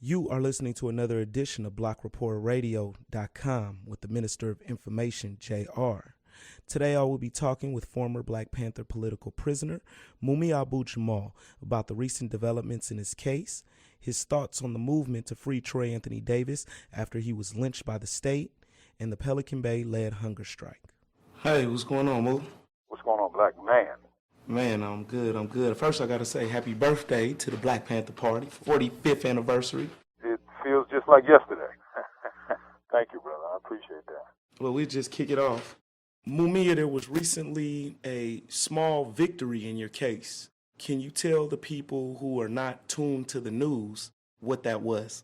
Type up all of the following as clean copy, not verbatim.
You are listening to another edition of BlockReportRadio.com with the Minister of Information, JR. Today I will be talking with former Black Panther political prisoner Mumia Abu Jamal about the recent developments in his case, his thoughts on the movement to free Troy Anthony Davis after he was lynched by the state, and the Pelican Bay-led hunger strike. Hey, what's going on, Moo? What's going on, Black man? Man, I'm good. First, I got to say happy birthday to the Black Panther Party, 45th anniversary. It feels just like yesterday. Thank you, brother. I appreciate that. Well, we just kick it off. Mumia, there was recently a small victory in your case. Can you tell the people who are not tuned to the news what that was?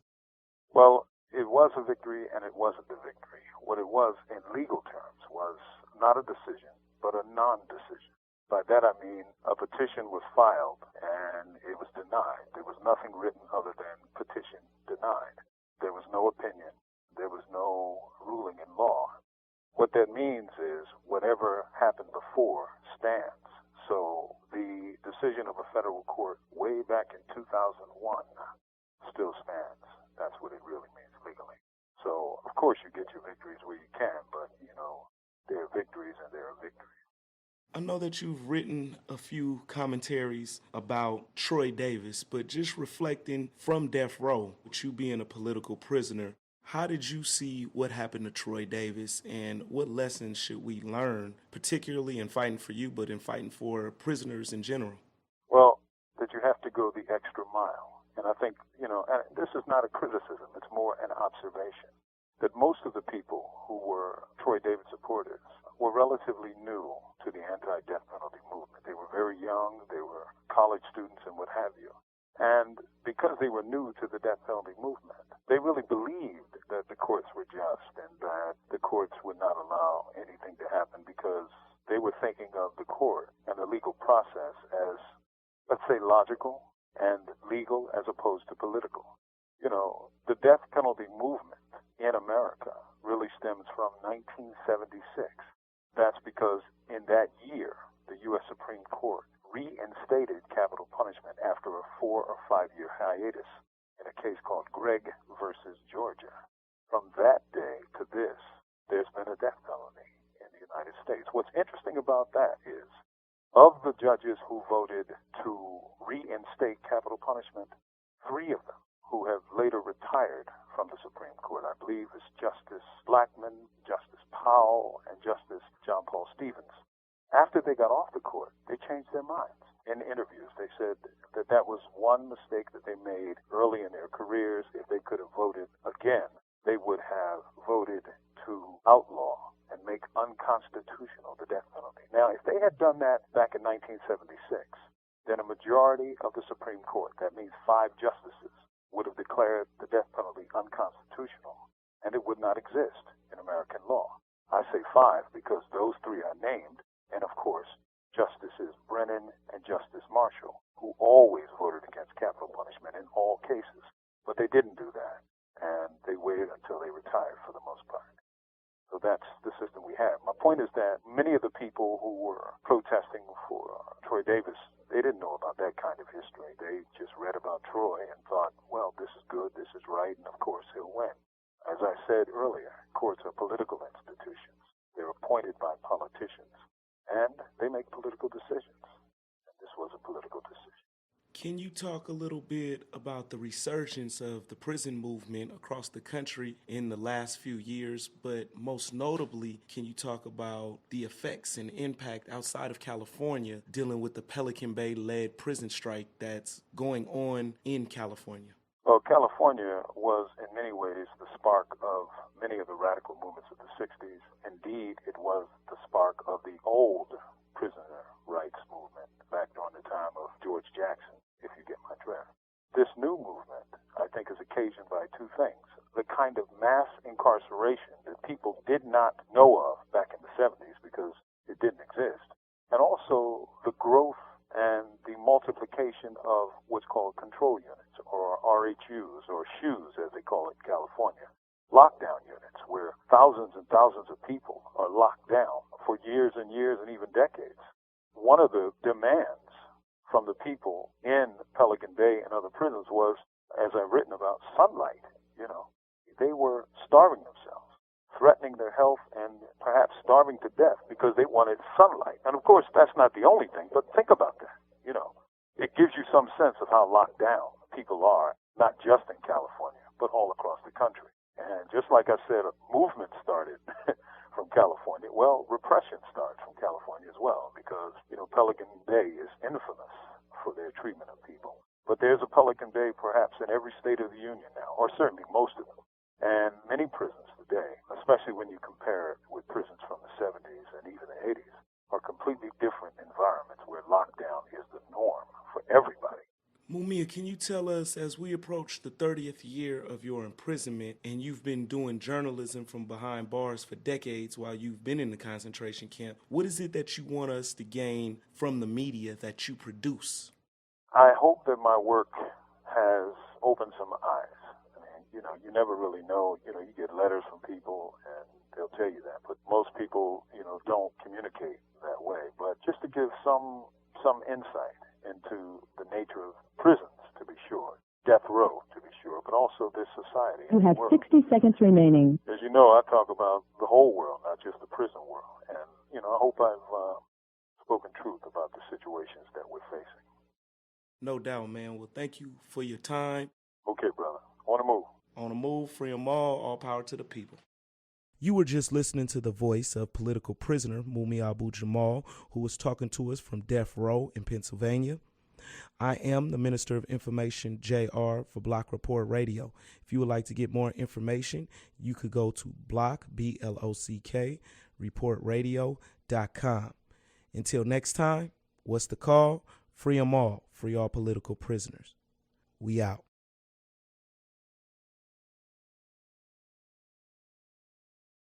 Well, it was a victory and it wasn't a victory. What it was in legal terms was not a decision, but a non-decision. By that I mean a petition was filed and it was denied. There was nothing written other than petition denied. There was no opinion. There was no ruling in law. What that means is whatever happened before stands. So the decision of a federal court way back in 2001 still stands. That's what it really means legally. So, of course, you get your victories where you can, but, there are victories and there are victories. I know that you've written a few commentaries about Troy Davis, but just reflecting from death row, with you being a political prisoner, how did you see what happened to Troy Davis, and what lessons should we learn, particularly in fighting for you, but in fighting for prisoners in general? Well, that you have to go the extra mile. And I think, and this is not a criticism, it's more an observation, that most of the people who were Troy Davis supporters were relatively new to the anti-death penalty movement. They were very young, they were college students and what have you. And because they were new to the death penalty movement, they really believed that the courts were just and that the courts would not allow anything to happen because they were thinking of the court and the legal process as, let's say, logical and legal as opposed to political. The death penalty movement in America really stems from 1976. That's because in that year, the U.S. Supreme Court reinstated capital punishment after a 4 or 5 year hiatus in a case called Gregg versus Georgia. From that day to this, there's been a death penalty in the United States. What's interesting about that is, of the judges who voted to reinstate capital punishment, 3 of them who have later retired from the Supreme Court, I believe, is Justice Blackmun, Justice Powell, and Justice John Paul Stevens. After they got off the court, they changed their minds. In interviews, they said that that was one mistake that they made early in their careers. If they could have voted again, they would have voted to outlaw and make unconstitutional the death penalty. Now, if they had done that back in 1976, then a majority of the Supreme Court, that means 5 justices, would have declared the death penalty unconstitutional, and it would not exist in American law. I say 5 because those 3 are named, and of course, Justices Brennan and Justice Marshall, who always voted against capital punishment in all cases. But they didn't do that, and they waited until they retired for the most part. So that's the system we have. My point is that many of the people who were protesting for Troy Davis, they didn't know about that kind of history. They just read about Troy and thought, well, this is good, this is right, and of course he'll win. As I said earlier, courts are political institutions. They're appointed by politicians, and they make political decisions. And this was a political decision. Can you talk a little bit about the resurgence of the prison movement across the country in the last few years, but most notably, can you talk about the effects and impact outside of California dealing with the Pelican Bay-led prison strike that's going on in California? Well, California was in many ways the spark of many of the radical movements of the 60s. Indeed, it was the spark of the old prisoner rights movement back during the time of George Jackson, if you get my drift. This new movement, I think, is occasioned by 2 things. The kind of mass incarceration that people did not know of back in the 70s because it didn't exist, and also the growth and the multiplication of what's called control units, or RHUs, or SHUs as they call it in California. Lockdown units, where thousands and thousands of people are locked down for years and years and even decades. One of the demands from the people in Pelican Bay and other prisons was as I've written about, sunlight. They were starving themselves, threatening their health, and perhaps starving to death because they wanted sunlight. And of course, that's not the only thing, but think about that. It gives you some sense of how locked down people are, not just in California, but all across the country. And just like I said, a movement started from California. Well, repression starts from California as well, because, Pelican Bay is infamous for their treatment of people. But there's a Pelican Bay perhaps in every state of the union now, or certainly most of them. And many prisons today, especially when you compare it with prisons from the 70s and even the 80s, are completely different environments where lockdown is the norm for everybody. Mumia, can you tell us, as we approach the 30th year of your imprisonment, and you've been doing journalism from behind bars for decades while you've been in the concentration camp, what is it that you want us to gain from the media that you produce? I hope that my work has opened some eyes. You never really know. You get letters from people and they'll tell you that, but most people, don't communicate that way. But just to give some insight into the nature of prisons, to be sure, death row, to be sure, but also this society. You have 60 seconds remaining. As you know, I talk about the whole world, not just the prison world. And, I hope I've spoken truth about the situations that we're facing. No doubt, man. Well, thank you for your time. Okay, brother. On the move. On the move, free them all power to the people. You were just listening to the voice of political prisoner Mumia Abu Jamal, who was talking to us from death row in Pennsylvania. I am the Minister of Information, JR, for Block Report Radio. If you would like to get more information, you could go to Block, BLOCK, reportradio.com. Until next time, what's the call? Free them all. Free all political prisoners. We out.